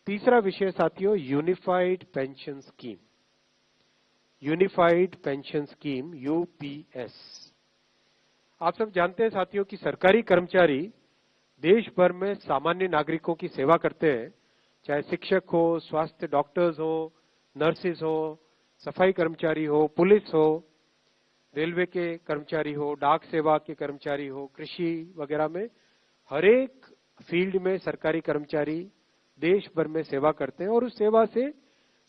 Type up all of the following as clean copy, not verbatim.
तीसरा विषय साथियों unified pension scheme, unified pension scheme UPS. आप सब जानते हैं साथियों कि सरकारी कर्मचारी देश भर में सामान्य नागरिकों की सेवा करते हैं, चाहे शिक्षक हो, स्वास्थ्य डॉक्टर्स हो, नर्सेज हो, सफाई कर्मचारी हो, पुलिस हो, रेलवे के कर्मचारी हो, डाक सेवा के कर्मचारी हो, कृषि वगैरह में हर एक फील्ड में सरकारी कर्मचारी देश भर में सेवा करते हैं और उस सेवा से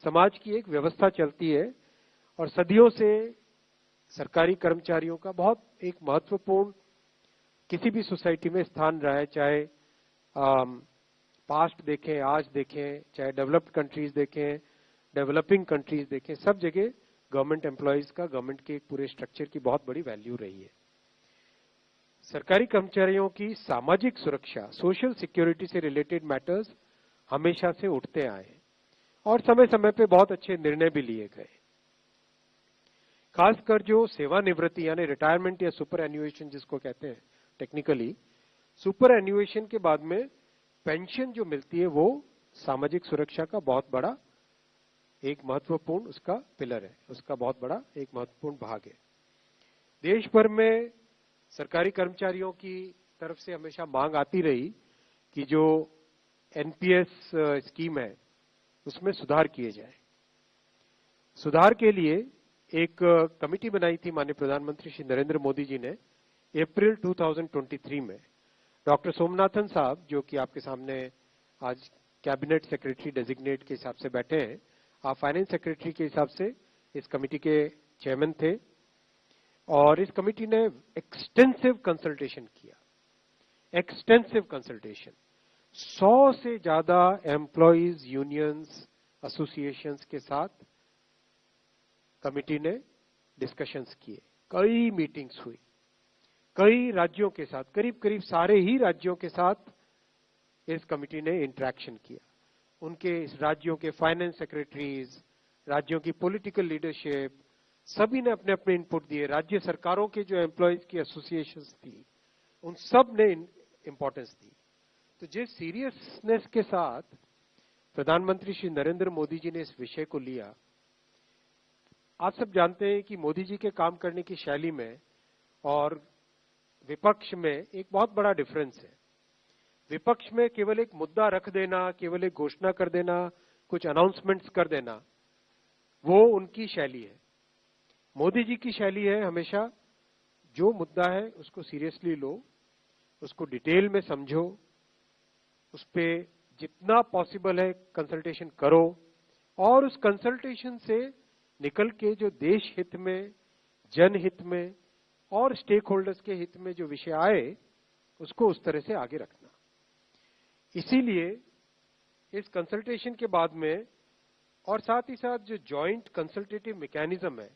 समाज की एक व्यवस्था चलती है। और सदियों से सरकारी कर्मचारियों का बहुत एक महत्वपूर्ण किसी भी सोसाइटी में स्थान रहा है, चाहे पास्ट देखें, आज देखें, चाहे डेवलप्ड कंट्रीज देखें, डेवलपिंग कंट्रीज देखें, सब जगह गवर्नमेंट एम्प्लॉयज का, गवर्नमेंट के पूरे स्ट्रक्चर की बहुत बड़ी वैल्यू रही है। सरकारी कर्मचारियों की सामाजिक सुरक्षा, सोशल सिक्योरिटी से रिलेटेड मैटर्स हमेशा से उठते आए और समय समय पे बहुत अच्छे निर्णय भी लिए गए। खासकर जो सेवानिवृत्ति यानी रिटायरमेंट या सुपर एन्युएशन जिसको कहते हैं टेक्निकली, सुपर एन्युएशन के बाद में पेंशन जो मिलती है वो सामाजिक सुरक्षा का बहुत बड़ा एक महत्वपूर्ण उसका पिलर है, उसका बहुत बड़ा एक महत्वपूर्ण भाग है। देश भर में सरकारी कर्मचारियों की तरफ से हमेशा मांग आती रही कि जो एनपीएस स्कीम है उसमें सुधार किए जाए। सुधार के लिए एक कमेटी बनाई थी माननीय प्रधानमंत्री श्री नरेंद्र मोदी जी ने अप्रैल 2023 में। डॉक्टर सोमनाथन साहब जो कि आपके सामने आज कैबिनेट सेक्रेटरी डेजिग्नेट के हिसाब से बैठे हैं, आप फाइनेंस सेक्रेटरी के हिसाब से इस कमेटी के चेयरमैन थे और इस कमेटी ने एक्सटेंसिव कंसल्टेशन किया, एक्सटेंसिव कंसल्टेशन। 100 से ज्यादा एम्प्लॉयज यूनियंस एसोसिएशंस के साथ कमेटी ने डिस्कशंस किए, कई मीटिंग्स हुई, कई राज्यों के साथ, करीब करीब सारे ही राज्यों के साथ इस कमेटी ने इंटरेक्शन किया। उनके इस राज्यों के फाइनेंस सेक्रेटरीज, राज्यों की पॉलिटिकल लीडरशिप, सभी ने अपने अपने इनपुट दिए। राज्य सरकारों के जो एम्प्लॉयज की एसोसिएशंस थी उन सब ने इंपॉर्टेंस दी। तो जिस सीरियसनेस के साथ प्रधानमंत्री श्री नरेंद्र मोदी जी ने इस विषय को लिया, आप सब जानते हैं कि मोदी जी के काम करने की शैली में और विपक्ष में एक बहुत बड़ा डिफरेंस है। विपक्ष में केवल एक मुद्दा रख देना, केवल एक घोषणा कर देना, कुछ अनाउंसमेंट्स कर देना, वो उनकी शैली है। मोदी जी की शैली है हमेशा जो मुद्दा है उसको सीरियसली लो, उसको डिटेल में समझो, उस पर जितना पॉसिबल है कंसल्टेशन करो और उस कंसल्टेशन से निकल के जो देश हित में, जनहित में और स्टेक होल्डर्स के हित में जो विषय आए उसको उस तरह से आगे रखना। इसीलिए इस कंसल्टेशन के बाद में और साथ ही साथ जो जॉइंट कंसल्टेटिव मैकेनिज्म है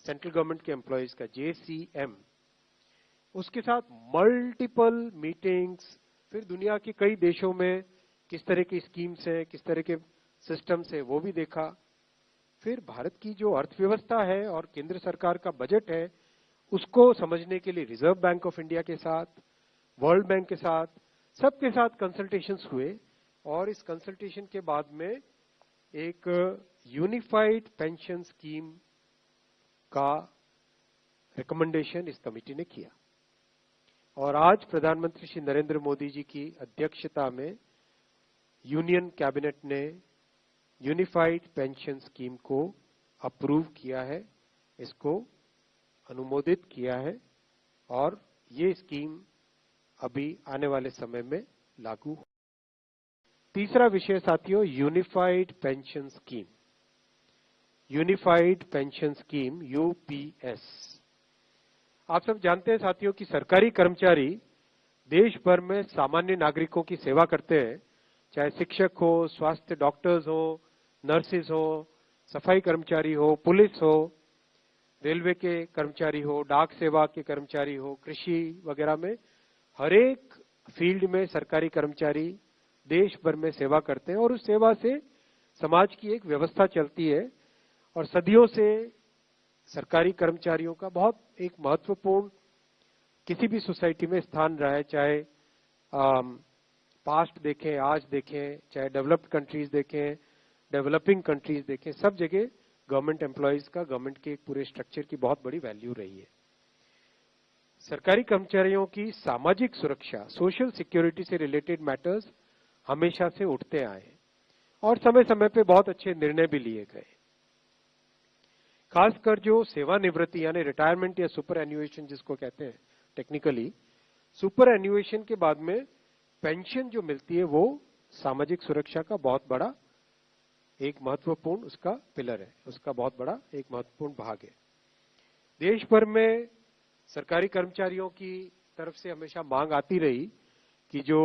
सेंट्रल गवर्नमेंट के एम्प्लॉयज का, JCM, उसके साथ मल्टीपल मीटिंग्स, फिर दुनिया के कई देशों में किस तरह की स्कीम्स है, किस तरह के सिस्टम्स है वो भी देखा। फिर भारत की जो अर्थव्यवस्था है और केंद्र सरकार का बजट है उसको समझने के लिए रिजर्व बैंक ऑफ इंडिया के साथ, वर्ल्ड बैंक के साथ, सबके साथ कंसल्टेशंस हुए और इस कंसल्टेशन के बाद में एक यूनिफाइड पेंशन स्कीम का रिकमेंडेशन इस कमेटी ने किया और आज प्रधानमंत्री श्री नरेंद्र मोदी जी की अध्यक्षता में यूनियन कैबिनेट ने यूनिफाइड पेंशन स्कीम को अप्रूव किया है, इसको अनुमोदित किया है और ये स्कीम अभी आने वाले समय में लागू हो। तीसरा विषय साथियों unified pension scheme, unified pension scheme UPS. आप सब जानते हैं साथियों कि सरकारी कर्मचारी देश भर में सामान्य नागरिकों की सेवा करते हैं, चाहे शिक्षक हो, स्वास्थ्य डॉक्टर्स हो, नर्सेज हो, सफाई कर्मचारी हो, पुलिस हो, रेलवे के कर्मचारी हो, डाक सेवा के कर्मचारी हो, कृषि वगैरह में हर एक फील्ड में सरकारी कर्मचारी देश भर में सेवा करते हैं और उस सेवा से समाज की एक व्यवस्था चलती है। और सदियों से सरकारी कर्मचारियों का बहुत एक महत्वपूर्ण किसी भी सोसाइटी में स्थान रहा है, चाहे पास्ट देखें, आज देखें, चाहे डेवलप्ड कंट्रीज देखें, डेवलपिंग कंट्रीज देखें, सब जगह गवर्नमेंट एम्प्लॉयज का गवर्नमेंट के पूरे स्ट्रक्चर की बहुत बड़ी वैल्यू रही है। सरकारी कर्मचारियों की सामाजिक सुरक्षा, सोशल सिक्योरिटी से रिलेटेड मैटर्स हमेशा से उठते आए हैं और समय समय पे बहुत अच्छे निर्णय भी लिए गए। खासकर जो सेवानिवृत्ति यानी रिटायरमेंट या सुपर एन्युएशन जिसको कहते हैं टेक्निकली, सुपर एन्युएशन के बाद में पेंशन जो मिलती है वो सामाजिक सुरक्षा का बहुत बड़ा एक महत्वपूर्ण उसका पिलर है, उसका बहुत बड़ा एक महत्वपूर्ण भाग है। देश भर में सरकारी कर्मचारियों की तरफ से हमेशा मांग आती रही कि जो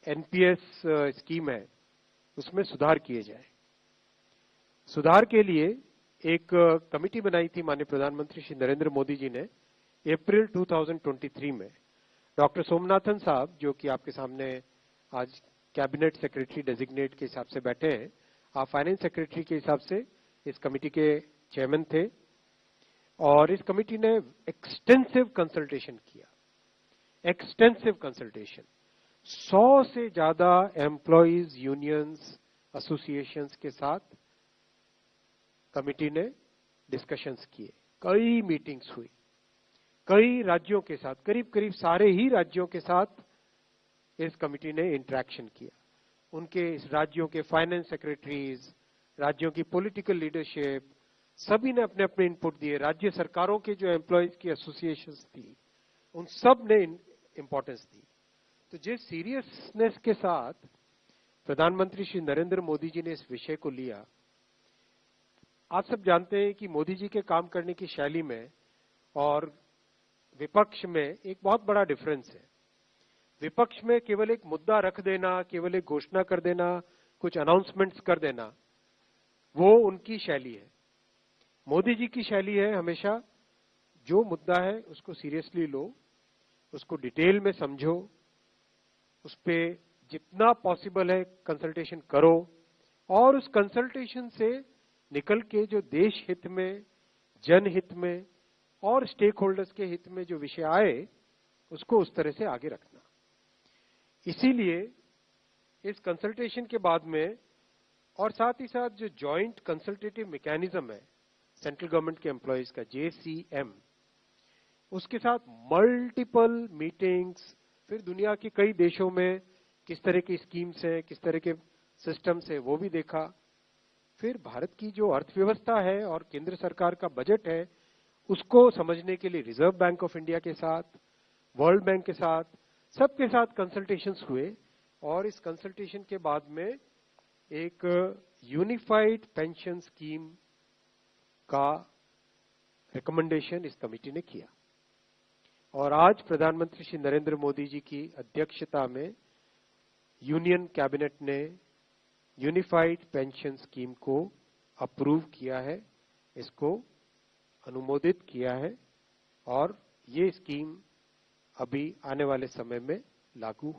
एनपीएस स्कीम है उसमें सुधार किए जाए। सुधार के लिए एक कमेटी बनाई थी माननीय प्रधानमंत्री श्री नरेंद्र मोदी जी ने अप्रैल 2023 में। डॉक्टर सोमनाथन साहब जो कि आपके सामने आज कैबिनेट सेक्रेटरी डेजिग्नेट के हिसाब से बैठे हैं, आप फाइनेंस सेक्रेटरी के हिसाब से इस कमेटी के चेयरमैन थे और इस कमेटी ने एक्सटेंसिव कंसल्टेशन किया, एक्सटेंसिव कंसल्टेशन। 100 से ज्यादा एम्प्लॉयज यूनियंस एसोसिएशंस के साथ कमेटी ने डिस्कशंस किए, कई मीटिंग्स हुई, कई राज्यों के साथ, करीब करीब सारे ही राज्यों के साथ इस कमेटी ने इंटरेक्शन किया। उनके इस राज्यों के फाइनेंस सेक्रेटरीज, राज्यों की पॉलिटिकल लीडरशिप, सभी ने अपने अपने इनपुट दिए। राज्य सरकारों के जो एम्प्लॉयज की एसोसिएशंस थी उन सब ने इंपॉर्टेंस दी। तो जिस सीरियसनेस के साथ प्रधानमंत्री श्री नरेंद्र मोदी जी ने इस विषय को लिया, आप सब जानते हैं कि मोदी जी के काम करने की शैली में और विपक्ष में एक बहुत बड़ा डिफरेंस है। विपक्ष में केवल एक मुद्दा रख देना, केवल एक घोषणा कर देना, कुछ अनाउंसमेंट्स कर देना, वो उनकी शैली है। मोदी जी की शैली है हमेशा जो मुद्दा है उसको सीरियसली लो, उसको डिटेल में समझो, उस पर जितना पॉसिबल है कंसल्टेशन करो और उस कंसल्टेशन से निकल के जो देश हित में, जनहित में और स्टेक होल्डर्स के हित में जो विषय आए उसको उस तरह से आगे रखना। इसीलिए इस कंसल्टेशन के बाद में और साथ ही साथ जो जॉइंट कंसल्टेटिव मैकेनिज्म है सेंट्रल गवर्नमेंट के एम्प्लॉयज का, JCM, उसके साथ मल्टीपल मीटिंग्स, फिर दुनिया के कई देशों में किस तरह की स्कीम्स है, किस तरह के सिस्टम्स है वो भी देखा। फिर भारत की जो अर्थव्यवस्था है और केंद्र सरकार का बजट है उसको समझने के लिए रिजर्व बैंक ऑफ इंडिया के साथ, वर्ल्ड बैंक के साथ, सबके साथ कंसल्टेशंस हुए और इस कंसल्टेशन के बाद में एक यूनिफाइड पेंशन स्कीम का रिकमेंडेशन इस कमेटी ने किया और आज प्रधानमंत्री श्री नरेंद्र मोदी जी की अध्यक्षता में यूनियन कैबिनेट ने यूनिफाइड पेंशन स्कीम को अप्रूव किया है, इसको अनुमोदित किया है और ये स्कीम अभी आने वाले समय में लागू